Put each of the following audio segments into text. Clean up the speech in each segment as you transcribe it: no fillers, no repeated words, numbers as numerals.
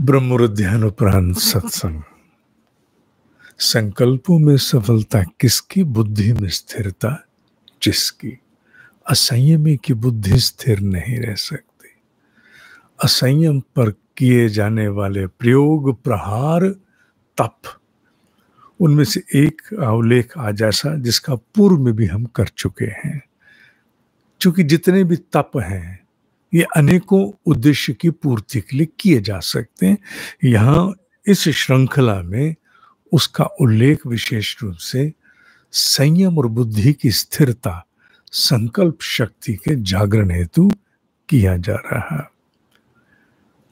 ब्रह्म ध्यान उपरांत सत्संग। संकल्पों में सफलता किसकी, बुद्धि में स्थिरता जिसकी। असंयमी की बुद्धि स्थिर नहीं रह सकती। असंयम पर किए जाने वाले प्रयोग, प्रहार, तप, उनमें से एक उल्लेख आज ऐसा जिसका पूर्व में भी हम कर चुके हैं। क्योंकि जितने भी तप हैं ये अनेकों उद्देश्य की पूर्ति के लिए किए जा सकते हैं। यहाँ इस श्रृंखला में उसका उल्लेख विशेष रूप से संयम और बुद्धि की स्थिरता, संकल्प शक्ति के जागरण हेतु किया जा रहा है।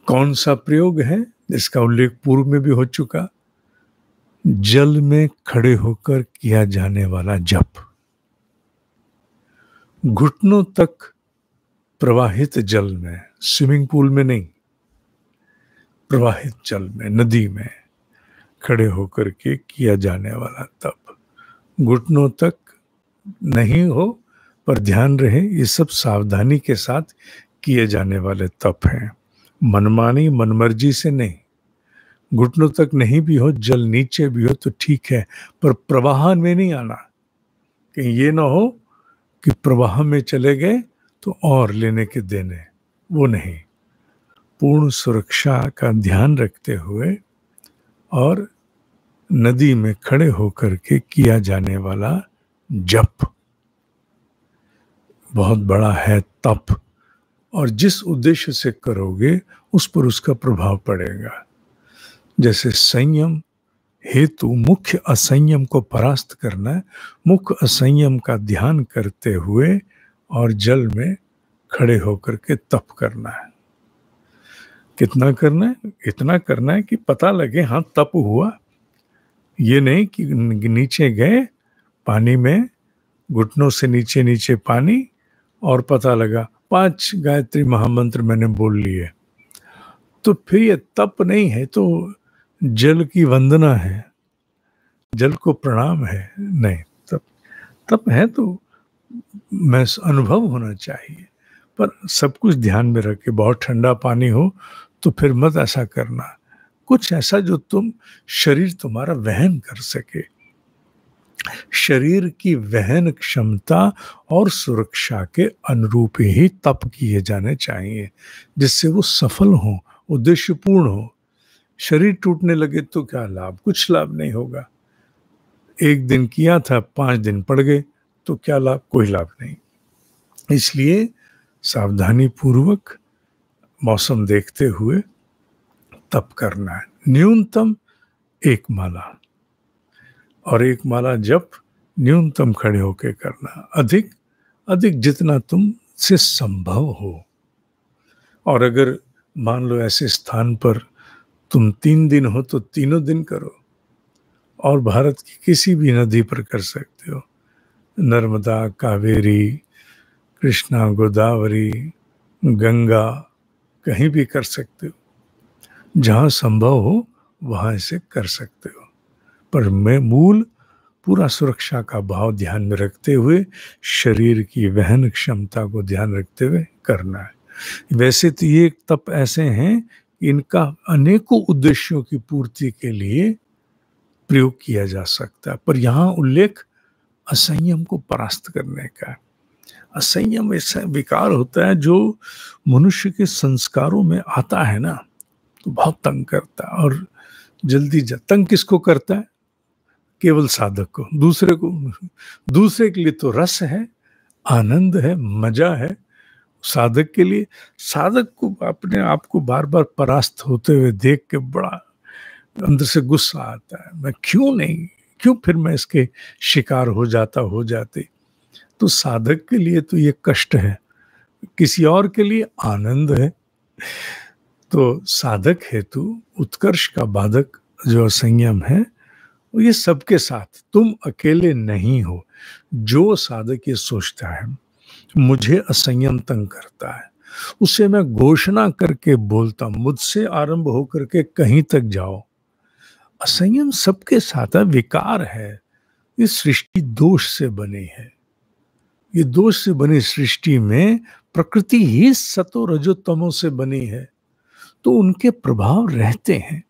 कौन सा प्रयोग है जिसका उल्लेख पूर्व में भी हो चुका? जल में खड़े होकर किया जाने वाला जप। घुटनों तक प्रवाहित जल में, स्विमिंग पूल में नहीं, प्रवाहित जल में, नदी में खड़े होकर के किया जाने वाला तप। घुटनों तक नहीं हो पर ध्यान रहे ये सब सावधानी के साथ किए जाने वाले तप हैं। मनमानी मनमर्जी से नहीं। घुटनों तक नहीं भी हो, जल नीचे भी हो तो ठीक है, पर प्रवाह में नहीं आना। कहीं ये ना हो कि प्रवाह में चले गए तो और लेने के देने, वो नहीं। पूर्ण सुरक्षा का ध्यान रखते हुए और नदी में खड़े होकर के किया जाने वाला जप बहुत बड़ा है तप, और जिस उद्देश्य से करोगे उस पर उसका प्रभाव पड़ेगा। जैसे संयम हेतु मुख्य असंयम को परास्त करना है, मुख्य असंयम का ध्यान करते हुए और जल में खड़े होकर के तप करना है। कितना करना है? इतना करना है कि पता लगे हाँ तप हुआ। ये नहीं कि नीचे गए पानी में, घुटनों से नीचे नीचे पानी, और पता लगा 5 गायत्री महामंत्र मैंने बोल लिए, तो फिर ये तप नहीं है, तो जल की वंदना है, जल को प्रणाम है। नहीं, तप है तो मैं अनुभव होना चाहिए। पर सब कुछ ध्यान में रखे, बहुत ठंडा पानी हो तो फिर मत ऐसा करना। कुछ ऐसा जो शरीर तुम्हारा वहन कर सके। शरीर की वहन क्षमता और सुरक्षा के अनुरूप ही तप किए जाने चाहिए, जिससे वो सफल हो, उद्देश्यपूर्ण हो। शरीर टूटने लगे तो क्या लाभ? कुछ लाभ नहीं होगा। 1 दिन किया था, 5 दिन पड़ गए तो क्या लाभ? कोई लाभ नहीं। इसलिए सावधानी पूर्वक मौसम देखते हुए तप करना है। न्यूनतम 1 माला, और 1 माला जप न्यूनतम खड़े होकर करना। अधिक अधिक जितना तुम से संभव हो। और अगर मान लो ऐसे स्थान पर तुम 3 दिन हो तो 3 दिन करो, और भारत की किसी भी नदी पर कर सकते हो। नर्मदा, कावेरी, कृष्णा, गोदावरी, गंगा, कहीं भी कर सकते हो। जहाँ संभव हो वहाँ इसे कर सकते हो, पर मैं मूल पूरा सुरक्षा का भाव ध्यान में रखते हुए, शरीर की वहन क्षमता को ध्यान रखते हुए करना है। वैसे तो ये तप ऐसे हैं, इनका अनेकों उद्देश्यों की पूर्ति के लिए प्रयोग किया जा सकता है, पर यहाँ उल्लेख असंयम को परास्त करने का। असंयम ऐसा विकार होता है जो मनुष्य के संस्कारों में आता है ना, तो बहुत तंग करता है। और जल्दी तंग किसको करता है? केवल साधक को। दूसरे के लिए तो रस है, आनंद है, मजा है। साधक के लिए, साधक को अपने आप को बार बार परास्त होते हुए देख के बड़ा अंदर से गुस्सा आता है। मैं क्यों फिर मैं इसके शिकार हो जाते। तो साधक के लिए तो ये कष्ट है, किसी और के लिए आनंद है। तो साधक हेतु उत्कर्ष का बाधक जो संयम है, ये सबके साथ, तुम अकेले नहीं हो। जो साधक ये सोचता है मुझे असंयम तंग करता है, उसे मैं घोषणा करके बोलता हूं, मुझसे आरंभ होकर के कहीं तक जाओ। असंयम सबके साथ है, विकार है। ये सृष्टि दोष से बनी है। ये दोष से बनी सृष्टि में प्रकृति ही सतो रजो तमो से बनी है। तो उनके प्रभाव रहते हैं,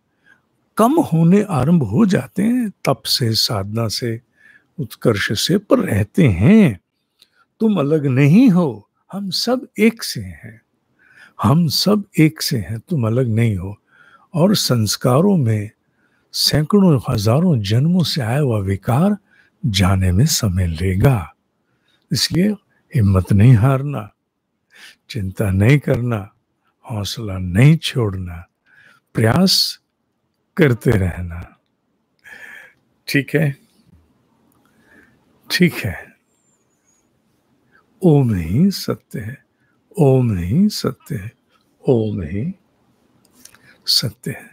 कम होने आरंभ हो जाते हैं, तप से, साधना से, उत्कर्ष से, पर रहते हैं। तुम अलग नहीं हो, हम सब एक से हैं, हम सब एक से हैं, तुम अलग नहीं हो। और संस्कारों में सैकड़ों हजारों जन्मों से आया हुआ विकार जाने में समय लेगा। इसलिए हिम्मत नहीं हारना, चिंता नहीं करना, हौसला नहीं छोड़ना, प्रयास करते रहना। ठीक है, ठीक है। ओम ही सत्य है, ओम ही सत्य है, ओम ही सत्य है।